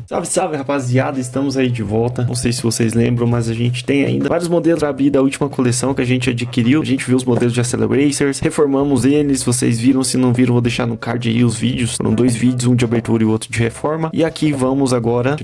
Salve, salve, rapaziada, estamos aí de volta. Não sei se vocês lembram, mas a gente tem ainda vários modelos pra abrir da última coleção que a gente adquiriu. A gente viu os modelos de Acceleracers, reformamos eles, vocês viram, se não viram, vou deixar no card aí os vídeos. Foram dois vídeos, um de abertura e o outro de reforma. E aqui vamos agora,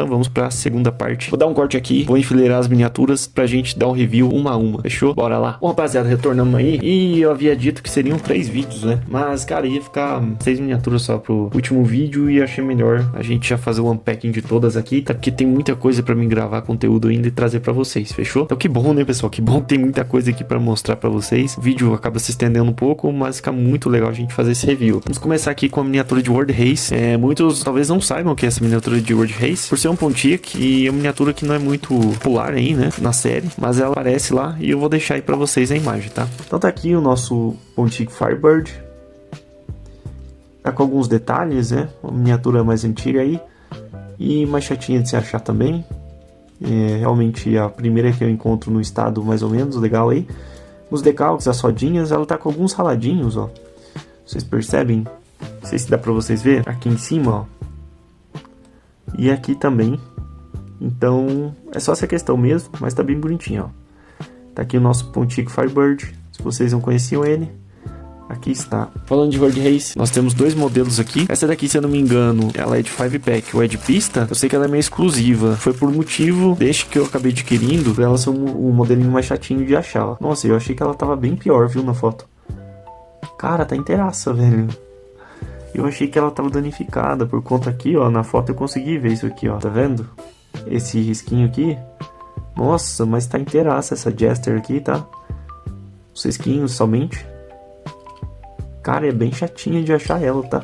vamos pra segunda parte. Vou dar um corte aqui, vou enfileirar as miniaturas pra gente dar um review uma a uma, fechou? Bora lá. Bom, rapaziada, retornamos aí. E eu havia dito que seriam 3 vídeos, né? Mas, cara, ia ficar 6 miniaturas só pro último vídeo e achei melhor a gente já fazer o unpacking de todas aqui, tá? Porque tem muita coisa pra mim gravar conteúdo ainda e trazer pra vocês, fechou? Então que bom, né, pessoal? Que bom que tem muita coisa aqui pra mostrar pra vocês. O vídeo acaba se estendendo um pouco, mas fica muito legal a gente fazer esse review. Vamos começar aqui com a miniatura de World Race. Muitos talvez não saibam que é essa miniatura de World Race, por ser um Pontiac, e é uma miniatura que não é muito popular aí, né, na série, mas ela aparece lá e eu vou deixar aí pra vocês a imagem, tá? Então tá aqui o nosso Pontiac Firebird. Tá com alguns detalhes, né? Uma miniatura mais antiga aí. E mais chatinha de se achar também. Realmente a primeira que eu encontro no estado mais ou menos legal aí. Os decalques, as rodinhas, ela tá com alguns raladinhos, ó. Vocês percebem? Não sei se dá pra vocês ver. Aqui em cima, ó. E aqui também. Então, é só essa questão mesmo, mas tá bem bonitinho, ó. Tá aqui o nosso Pontiac Firebird. Se vocês não conheciam ele, aqui está. Falando de World Race, nós temos dois modelos aqui. Essa daqui, se eu não me engano, ela é de 5-pack ou é de pista. Eu sei que ela é meio exclusiva. Foi por motivo, desde que eu acabei adquirindo, pra ela ser um modelinho mais chatinho de achar, ó. Nossa, eu achei que ela tava bem pior, viu, na foto. Cara, tá inteiraça, velho. Eu achei que ela tava danificada por conta aqui, ó. Na foto eu consegui ver isso aqui, ó. Tá vendo? Esse risquinho aqui. Nossa, mas tá inteiraça essa Jester aqui, tá? Os risquinhos somente. Cara, é bem chatinha de achar ela, tá?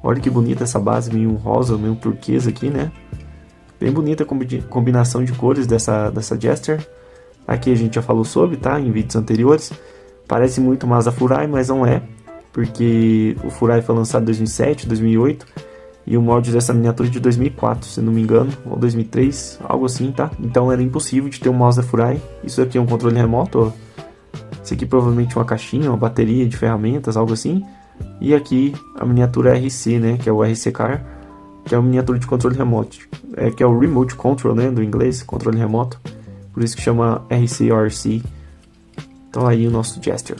Olha que bonita essa base, meio rosa, meio turquesa aqui, né? Bem bonita a combinação de cores dessa Jester. Aqui a gente já falou sobre, tá? Em vídeos anteriores. Parece muito mais a Furai, mas não é. Porque o Furai foi lançado em 2007, 2008. E o molde dessa miniatura é de 2004, se não me engano. Ou 2003, algo assim, tá? Então era impossível de ter um mouse da Furai. Isso aqui é um controle remoto, ó. Esse aqui provavelmente uma caixinha, uma bateria de ferramentas, algo assim. E aqui a miniatura RC, né, que é o RC Car, que é uma miniatura de controle remoto. Que é o Remote Control, né, do inglês, controle remoto. Por isso que chama RC ou RC. Então aí o nosso Jester.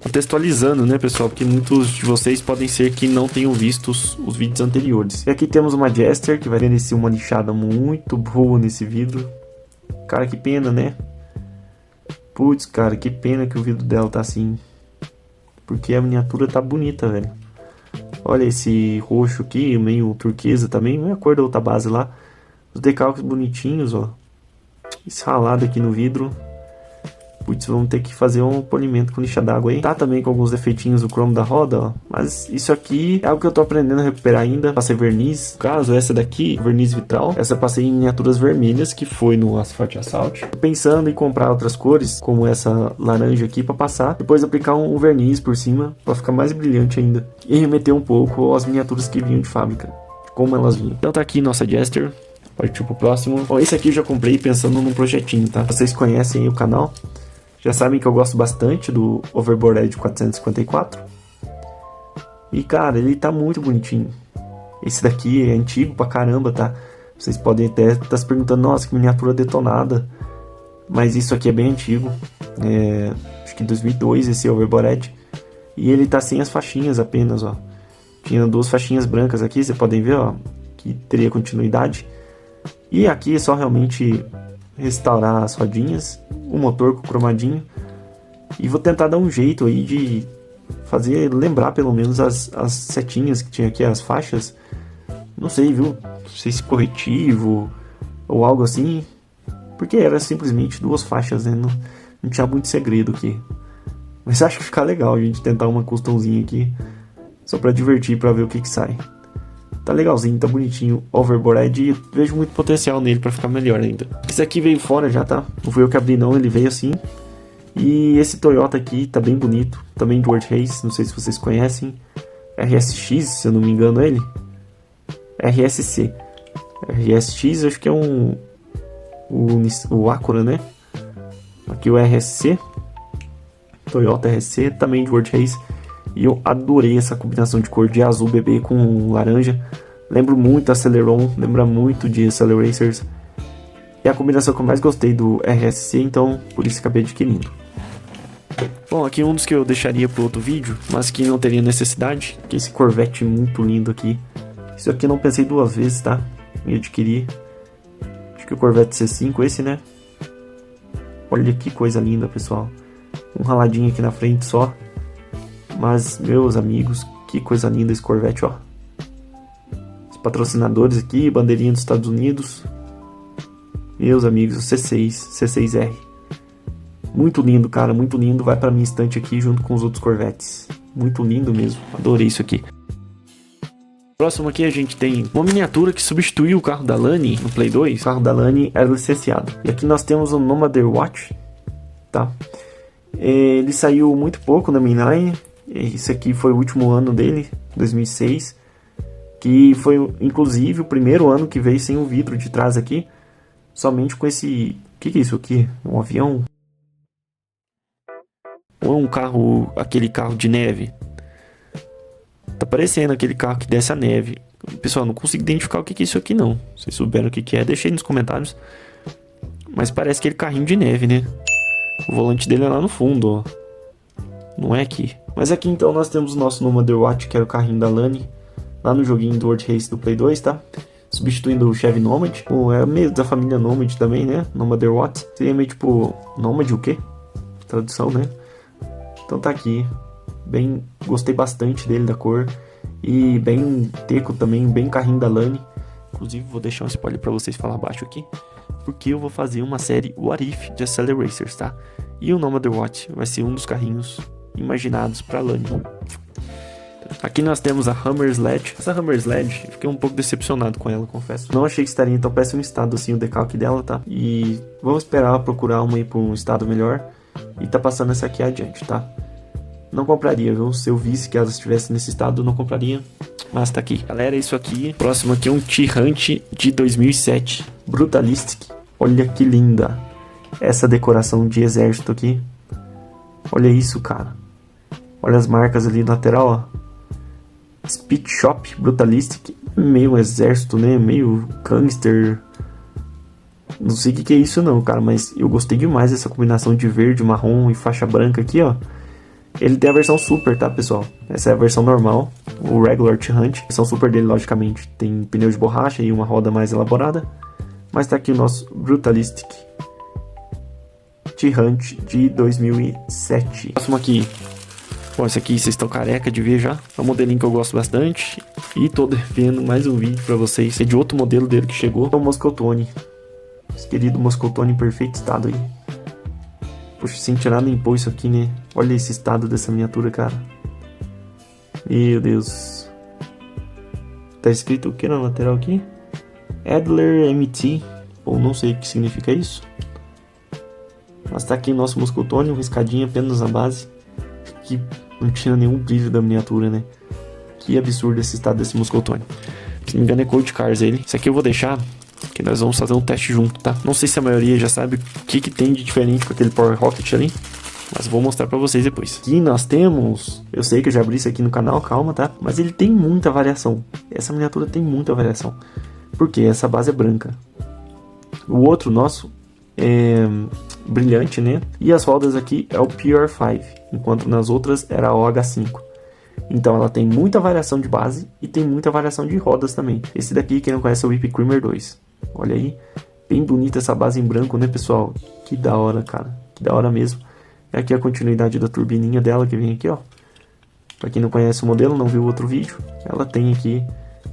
Contextualizando, né, pessoal, porque muitos de vocês podem ser que não tenham visto os vídeos anteriores. E aqui temos uma Jester que vai ter uma lixada muito boa nesse vidro. Cara, que pena, né? Putz, cara, que pena que o vidro dela tá assim. Porque a miniatura tá bonita, velho. Olha esse roxo aqui, meio turquesa também. Não é a cor da outra base lá. Os decalques bonitinhos, ó. Esse ralado aqui no vidro. Putz, vamos ter que fazer um polimento com lixa d'água aí. Tá também com alguns defeitinhos do cromo da roda, ó. Mas isso aqui é algo que eu tô aprendendo a recuperar ainda. Passei verniz. No caso, essa daqui, verniz vitral. Essa eu passei em miniaturas vermelhas, que foi no Asphalt Assault. Tô pensando em comprar outras cores, como essa laranja aqui, pra passar. Depois aplicar um verniz por cima, pra ficar mais brilhante ainda. E remeter um pouco às miniaturas que vinham de fábrica. De como elas vinham. Então tá aqui nossa Jester. Partiu pro próximo. Bom, esse aqui eu já comprei pensando num projetinho, tá? Vocês conhecem aí o canal. Já sabem que eu gosto bastante do Overboard 454. E, cara, ele tá muito bonitinho. Esse daqui é antigo pra caramba, tá? Vocês podem até estar se perguntando, nossa, que miniatura detonada. Mas isso aqui é bem antigo. Acho que 2002 esse Overboard. E ele tá sem as faixinhas apenas, ó. Tinha 2 faixinhas brancas aqui, vocês podem ver, ó. Que teria continuidade. E aqui é só realmente restaurar as rodinhas, o motor com o cromadinho, e vou tentar dar um jeito aí de fazer lembrar pelo menos as setinhas que tinha aqui, as faixas. Não sei, viu? Não sei se corretivo ou algo assim, porque era simplesmente 2 faixas, né? Não tinha muito segredo aqui. Mas acho que fica legal a gente tentar uma customzinha aqui, só pra divertir, pra ver o que sai. Tá legalzinho, tá bonitinho, Overboard, e vejo muito potencial nele pra ficar melhor ainda. Esse aqui veio fora já, tá? Não fui eu que abri não, ele veio assim. E esse Toyota aqui tá bem bonito, também de World Race, não sei se vocês conhecem. RSX, se eu não me engano ele. RSC. RSX, acho que é o Acura, né? Aqui o RSC. Toyota RSC, também de World Race. E eu adorei essa combinação de cor de azul bebê com laranja. Lembro muito da Celeron, lembra muito de Acceleracers. É a combinação que eu mais gostei do RSC, então por isso acabei adquirindo. Bom, aqui um dos que eu deixaria para outro vídeo, mas que não teria necessidade, que é esse Corvette muito lindo aqui. Isso aqui eu não pensei duas vezes, tá? Em adquirir. Acho que o Corvette C5, esse, né? Olha que coisa linda, pessoal. Um raladinho aqui na frente só. Mas, meus amigos, que coisa linda esse Corvette, ó. Os patrocinadores aqui, bandeirinha dos Estados Unidos. Meus amigos, o C6, C6R. Muito lindo, cara, muito lindo. Vai pra minha estante aqui junto com os outros Corvettes. Muito lindo mesmo, adorei isso aqui. Próximo aqui a gente tem uma miniatura que substituiu o carro da Lani no Play 2. O carro da Lani era licenciado. E aqui nós temos o Nomader Watch, tá? Ele saiu muito pouco na mainline. Esse aqui foi o último ano dele, 2006. Que foi, inclusive, o primeiro ano que veio sem o vidro de trás aqui. Somente com esse... O que é isso aqui? Um avião? Ou é um carro... Aquele carro de neve? Tá parecendo aquele carro que desce a neve. Pessoal, não consigo identificar o que é isso aqui não. Se vocês souberam o que é, deixa aí nos comentários. Mas parece aquele carrinho de neve, né? O volante dele é lá no fundo, ó. Não é aqui. Mas aqui então nós temos o nosso Nomader Watch, que era o carrinho da Lani. Lá no joguinho do World Race do Play 2, tá? Substituindo o Chevy Nomad. É meio da família Nomad também, né? Nomader Watch. Seria meio tipo... Nomad o quê? Tradução, né? Então tá aqui. Bem, gostei bastante dele, da cor. E bem teco também, bem carrinho da Lani. Inclusive vou deixar um spoiler pra vocês falar abaixo aqui, porque eu vou fazer uma série What If de Acceleracers, tá? E o Nomader Watch vai ser um dos carrinhos imaginados pra Lani. Aqui nós temos a Hammer Sledge. Essa Hammer Sledge, eu fiquei um pouco decepcionado com ela, confesso. Não achei que estaria em tão péssimo estado assim o decalque dela, tá? E vou esperar procurar uma aí pra um estado melhor. E tá passando essa aqui adiante, tá? Não compraria, viu? Se eu visse que ela estivesse nesse estado, eu não compraria. Mas tá aqui. Galera, isso aqui. Próximo aqui é um T-Hunt de 2007. Brutalistic. Olha que linda. Essa decoração de exército aqui. Olha isso, cara. Olha as marcas ali na lateral, ó. Speed Shop Brutalistic. Meio exército, né? Meio gangster. Não sei o que é isso não, cara. Mas eu gostei demais dessa combinação de verde, marrom e faixa branca aqui, ó. Ele tem a versão Super, tá, pessoal? Essa é a versão normal, o Regular T-Hunt. A versão Super dele, logicamente, tem pneu de borracha e uma roda mais elaborada. Mas tá aqui o nosso Brutalistic T-Hunt de 2007. Próximo aqui. Bom, esse aqui vocês estão careca de ver já. É um modelinho que eu gosto bastante. E tô devendo mais um vídeo pra vocês. É de outro modelo dele que chegou. É o Moscotone. Esse querido Moscotone em perfeito estado aí. Poxa, sem tirar nem pôr isso aqui, né? Olha esse estado dessa miniatura, cara. Meu Deus. Tá escrito o que na lateral aqui? Adler MT. Ou não sei o que significa isso. Mas tá aqui o nosso Moscotone, um riscadinho apenas na base. Que não tinha nenhum brilho da miniatura, né? Que absurdo esse estado desse Moscotone. Se não me engano é Cold Cars ele. Isso aqui eu vou deixar... que nós vamos fazer um teste junto, tá? Não sei se a maioria já sabe o que tem de diferente com aquele Power Rocket ali, mas vou mostrar pra vocês depois. Aqui nós temos... Eu sei que eu já abri isso aqui no canal, calma, tá? Mas ele tem muita variação. Essa miniatura tem muita variação. Porque essa base é branca. O outro nosso é brilhante, né? E as rodas aqui é o PR5, enquanto nas outras era a OH5. Então ela tem muita variação de base e tem muita variação de rodas também. Esse daqui, quem não conhece, é o Whip Creamer 2. Olha aí, bem bonita essa base em branco, né, pessoal? Que da hora, cara, que da hora mesmo. E aqui a continuidade da turbininha dela que vem aqui, ó. Pra quem não conhece o modelo, não viu o outro vídeo, ela tem aqui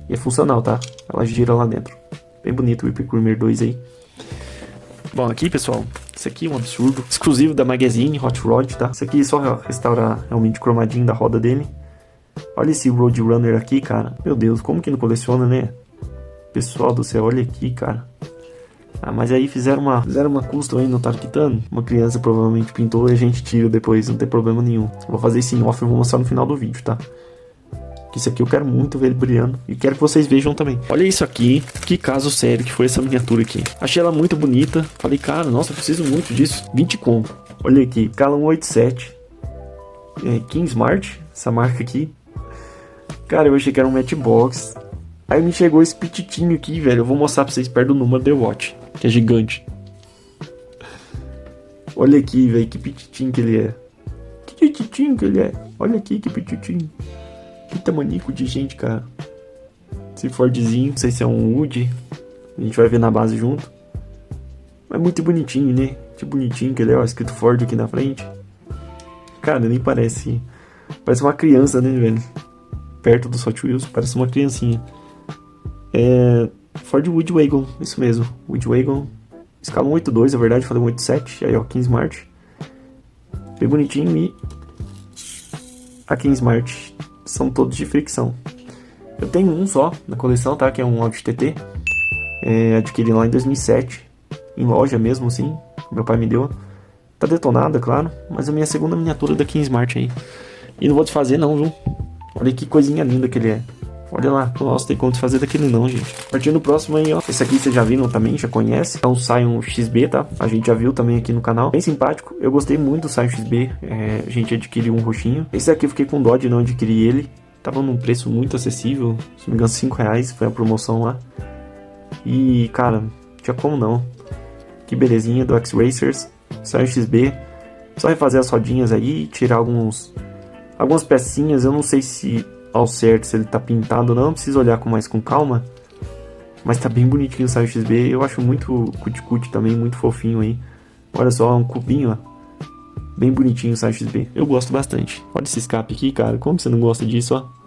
e é funcional, tá? Ela gira lá dentro. Bem bonito o Whip Creamer 2 aí. Bom, aqui, pessoal, esse aqui é um absurdo. Exclusivo da Magazine Hot Rod, tá? Isso aqui só restaurar realmente o cromadinho da roda dele. Olha esse Roadrunner aqui, cara. Meu Deus, como que não coleciona, né? Pessoal do céu, olha aqui, cara. Ah, mas aí fizeram uma custom aí, não tá quitando? Uma criança provavelmente pintou e a gente tira depois, não tem problema nenhum. Vou fazer isso em off e vou mostrar no final do vídeo, tá? Que isso aqui eu quero muito ver ele brilhando. E quero que vocês vejam também. Olha isso aqui. Que caso sério que foi essa miniatura aqui. Achei ela muito bonita. Falei, cara, nossa, eu preciso muito disso. 20 conto. Olha aqui. Cala 187. King Smart. Essa marca aqui. Cara, eu achei que era um Matchbox. Aí me chegou esse pititinho aqui, velho. Eu vou mostrar pra vocês perto do número The Watch, que é gigante. Olha aqui, velho, que pititinho que ele é. Que pititinho que ele é. Olha aqui que pititinho. Que tamanico de gente, cara. Esse Fordzinho, não sei se é um Wood. A gente vai ver na base junto. Mas muito bonitinho, né? Que bonitinho que ele é, ó, escrito Ford aqui na frente. Cara, nem parece. Parece uma criança, né, velho? Perto do Hot Wheels, parece uma criancinha. É. Ford Woodwagon, isso mesmo. Woodwagon. Escala 182, na verdade, falei 187. Aí, ó, 15 Smart. Bem bonitinho e. A 15 Smart são todos de fricção. Eu tenho um só na coleção, tá? Que é um Audi TT. Adquiri lá em 2007. Em loja mesmo, assim. Meu pai me deu. Tá detonada, claro. Mas a minha segunda miniatura da 15 Smart aí. E não vou desfazer não, viu? Olha que coisinha linda que ele é. Olha lá. Nossa, tem como desfazer daquele não, gente. Partindo do próximo aí, ó. Esse aqui vocês já viram também, já conhece. É um Scion XB, tá? A gente já viu também aqui no canal. Bem simpático. Eu gostei muito do Scion XB. A gente adquiriu um roxinho. Esse aqui eu fiquei com dó de não adquirir ele. Tava num preço muito acessível. Se não me engano, R$5. Foi a promoção lá. E, cara, tinha como não. Que belezinha do X-Racers. Scion XB. Só refazer as rodinhas aí. Tirar algumas pecinhas. Eu não sei se ao certo se ele tá pintado ou não. Preciso olhar com calma. Mas tá bem bonitinho o Scion XB. Eu acho muito cuticute também. Muito fofinho aí. Olha só, um cubinho, ó. Bem bonitinho o Scion XB. Eu gosto bastante. Olha esse escape aqui, cara. Como você não gosta disso, ó?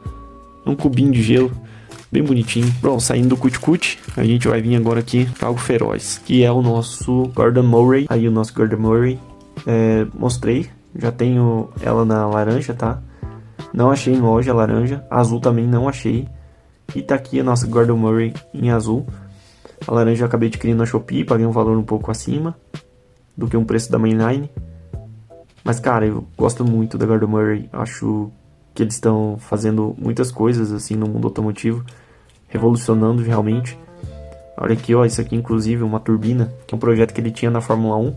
É um cubinho de gelo. Bem bonitinho. Bom, saindo do cuticute, a gente vai vir agora aqui pra algo feroz. Que é o nosso Gordon Murray. Aí o nosso Gordon Murray. Mostrei. Já tenho ela na laranja, tá? Não achei em loja laranja. Azul também não achei. E tá aqui a nossa Gordon Murray em azul. A laranja eu acabei adquirindo na Shopee. Paguei um valor um pouco acima do que um preço da mainline. Mas, cara, eu gosto muito da Gordon Murray. Acho que eles estão fazendo muitas coisas, assim, no mundo automotivo. Revolucionando, realmente. Olha aqui, ó. Isso aqui, inclusive, uma turbina. Que é um projeto que ele tinha na Fórmula 1.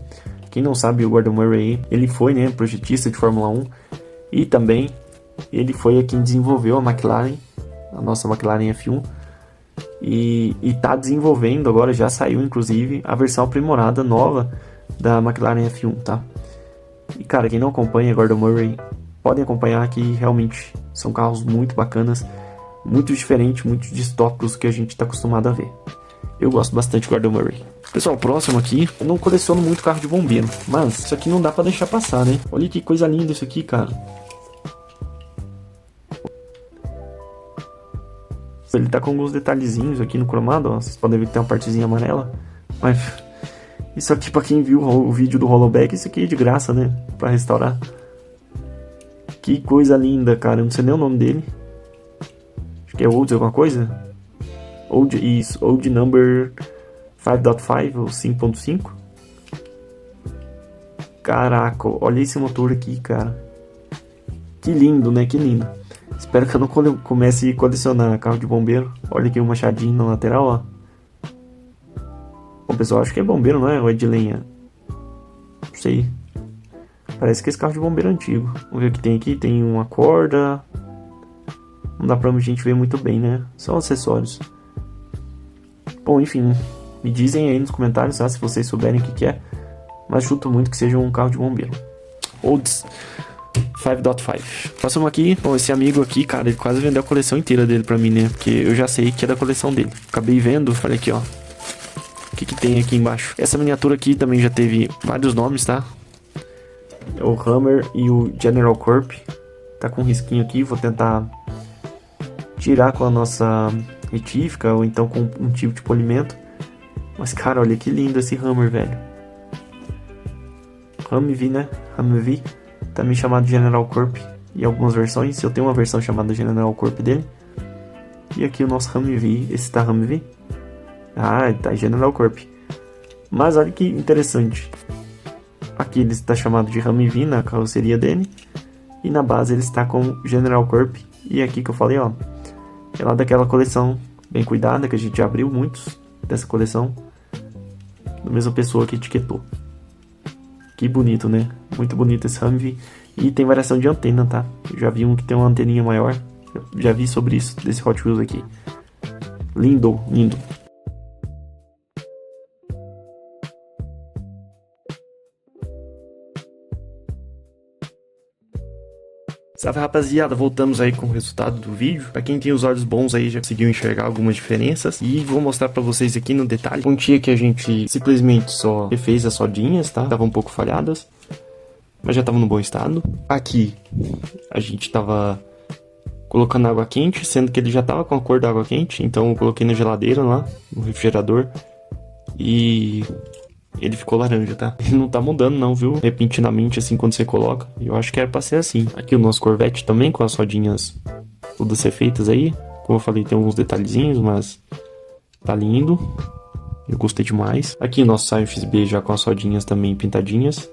Quem não sabe, o Gordon Murray, ele foi, né, projetista de Fórmula 1. E também, ele foi quem desenvolveu a McLaren. A nossa McLaren F1. E tá desenvolvendo agora, já saiu, inclusive, a versão aprimorada, nova, da McLaren F1, tá? E, cara, quem não acompanha Gordon Murray, podem acompanhar que realmente são carros muito bacanas, muito diferentes, muito distópicos que a gente está acostumado a ver. Eu gosto bastante de Gordon Murray. Pessoal, próximo aqui, eu não coleciono muito carro de bombeiro, mas isso aqui não dá pra deixar passar, né? Olha que coisa linda isso aqui, cara. Ele tá com alguns detalhezinhos aqui no cromado, ó. Vocês podem ver que tem uma partezinha amarela. Mas isso aqui, pra quem viu o vídeo do Hollowback, isso aqui é de graça, né? Pra restaurar. Que coisa linda, cara. Eu não sei nem o nome dele. Acho que é Old alguma coisa. Old Number 5.5 ou 5.5. Caraca, olha esse motor aqui, cara. Que lindo, né? Que lindo. Espero que eu não comece a colecionar carro de bombeiro. Olha aqui o machadinho na lateral, ó. Bom, pessoal, acho que é bombeiro, não é? Ou é de lenha? Não sei. Parece que é esse carro de bombeiro antigo. Vamos ver o que tem aqui. Tem uma corda. Não dá pra gente ver muito bem, né? São acessórios. Bom, enfim. Me dizem aí nos comentários, tá? Se vocês souberem o que é. Mas chuto muito que seja um carro de bombeiro. Olds 5.5. Próximo aqui, bom, esse amigo aqui, cara, ele quase vendeu a coleção inteira dele pra mim, né? Porque eu já sei que é da coleção dele. Acabei vendo, falei aqui, ó. O que tem aqui embaixo? Essa miniatura aqui também já teve vários nomes, tá? É o Hammer e o General Corp. Tá com um risquinho aqui, vou tentar tirar com a nossa retífica ou então com um tipo de polimento. Mas, cara, olha que lindo esse Hammer, velho. Humvee, né? Humvee. Também chamado General Corp em algumas versões. Eu tenho uma versão chamada General Corp dele. E aqui o nosso Humvee. Esse tá Humvee? Ah, tá General Corp. Mas olha que interessante. Aqui ele está chamado de Humvee na carroceria dele. E na base ele está com General Corp. E aqui que eu falei, ó. É lá daquela coleção bem cuidada, que a gente já abriu muitos dessa coleção. Da mesma pessoa que etiquetou. Que bonito, né? Muito bonito esse Humvee. E tem variação de antena, tá? Eu já vi um que tem uma anteninha maior. Eu já vi sobre isso, desse Hot Wheels aqui. Lindo, lindo. Salve, rapaziada, voltamos aí com o resultado do vídeo. Pra quem tem os olhos bons aí já conseguiu enxergar algumas diferenças. E vou mostrar pra vocês aqui no detalhe. Pontinha que a gente simplesmente só refez as sodinhas, tá? Estavam um pouco falhadas, mas já estavam no bom estado. Aqui a gente tava colocando água quente, sendo que ele já tava com a cor da água quente. Então eu coloquei na geladeira lá, no refrigerador, e ele ficou laranja, tá? Ele não tá mudando não, viu? Repentinamente assim quando você coloca. Eu acho que era pra ser assim. Aqui o nosso Corvette também, com as rodinhas todas refeitas aí. Como eu falei, tem alguns detalhezinhos, mas tá lindo. Eu gostei demais. Aqui o nosso Scion XB já com as rodinhas também pintadinhas.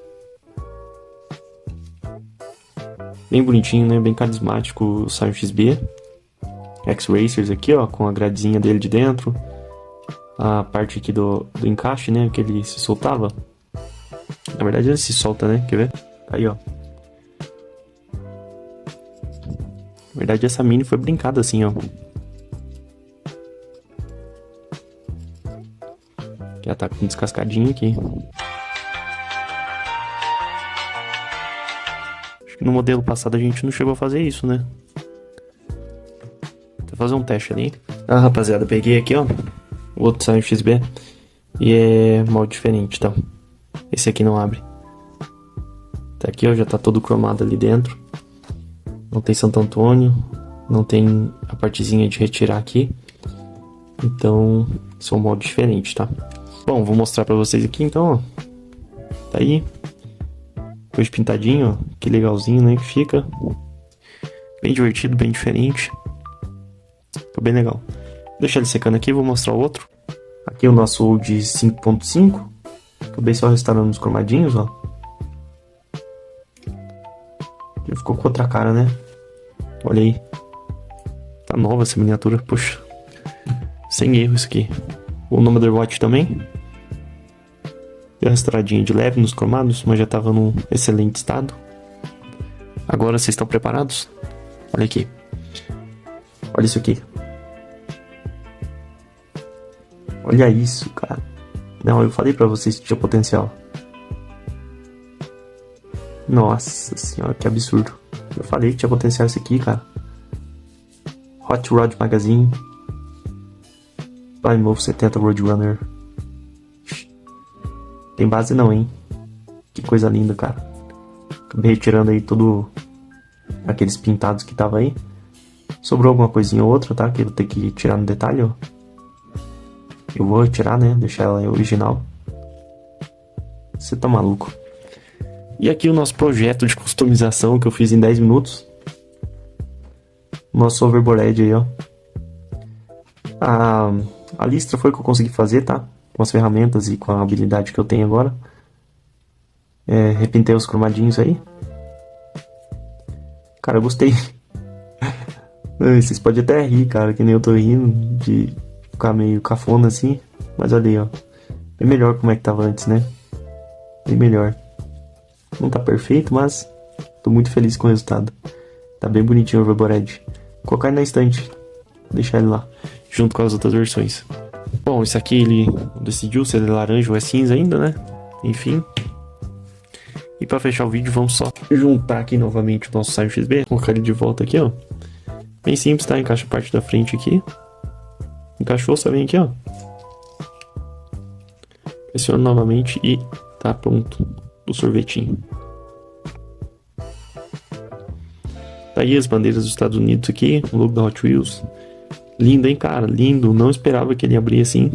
Bem bonitinho, né? Bem carismático o Scion XB. X-Racers aqui, ó, com a gradezinha dele de dentro. A parte aqui do encaixe, né, que ele se soltava. Na verdade ele se solta, né, quer ver? Aí, ó. Na verdade essa mini foi brincada assim, ó. Já tá com descascadinho aqui. Acho que no modelo passado a gente não chegou a fazer isso, né? Vou fazer um teste ali. Ah, rapaziada, peguei aqui, ó, o outro Scion XB, e é molde diferente, tá? Esse aqui não abre. Tá aqui, ó, já tá todo cromado ali dentro. Não tem Santo Antônio, não tem a partezinha de retirar aqui. Então, são moldes diferentes, tá? Bom, vou mostrar pra vocês aqui, então, ó. Tá aí. Depois pintadinho, ó. Que legalzinho, né, que fica. Bem divertido, bem diferente. Ficou bem legal. Vou deixar ele secando aqui, vou mostrar o outro. Aqui o nosso Old 5.5. Acabei só restaurando os cromadinhos, ó. Já ficou com outra cara, né? Olha aí. Tá nova essa miniatura, poxa. Sem erro isso aqui. O Nomad Watch também. Deu uma restauradinha de leve nos cromados, mas já tava num excelente estado. Agora vocês estão preparados? Olha aqui. Olha isso aqui. Olha isso, cara. Não, eu falei pra vocês que tinha potencial. Nossa senhora, que absurdo. Eu falei que tinha potencial esse aqui, cara. Hot Rod Magazine. Plymouth 70 Roadrunner. Tem base não, hein? Que coisa linda, cara. Acabei retirando aí todo aqueles pintados que tava aí. Sobrou alguma coisinha ou outra, tá? Que eu vou ter que tirar no detalhe, ó. Eu vou retirar, né? Deixar ela original. Você tá maluco. E aqui o nosso projeto de customização que eu fiz em 10 minutos. Nosso overboard aí, ó. A listra foi o que eu consegui fazer, tá? Com as ferramentas e com a habilidade que eu tenho agora. Repintei os cromadinhos aí. Cara, eu gostei. Vocês podem até rir, cara, que nem eu tô rindo de ficar meio cafona assim. Mas olha aí, ó. Bem melhor como é que tava antes, né? Bem melhor. Não tá perfeito, mas tô muito feliz com o resultado. Tá bem bonitinho o overboard. Vou colocar ele na estante. Deixar ele lá, junto com as outras versões. Bom, esse aqui ele decidiu se ele é laranja ou é cinza ainda, né? Enfim. E pra fechar o vídeo, vamos só juntar aqui novamente o nosso Scion XB. Colocar ele de volta aqui, ó. Bem simples, tá? Encaixa a parte da frente aqui. Encaixou, só vem aqui, ó. Pressiona novamente e tá pronto o sorvetinho. Tá aí as bandeiras dos Estados Unidos aqui, o logo da Hot Wheels. Lindo, hein, cara? Lindo. Não esperava que ele abria assim.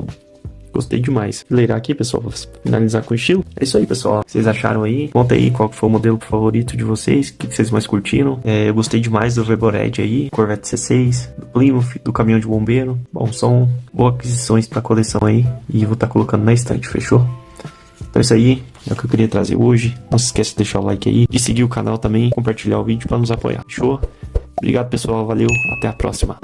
Gostei demais. Vou leirar aqui, pessoal, pra finalizar com estilo. É isso aí, pessoal. O que vocês acharam aí? Conta aí qual que foi o modelo favorito de vocês. O que vocês mais curtiram. Eu gostei demais do overboard aí. Corvette C6, do Plymouth, do caminhão de bombeiro. Bom, são boas aquisições pra coleção aí. E vou estar colocando na estante, fechou? Então é isso aí. É o que eu queria trazer hoje. Não se esqueça de deixar o like aí. De seguir o canal também. Compartilhar o vídeo pra nos apoiar. Fechou? Obrigado, pessoal. Valeu. Até a próxima.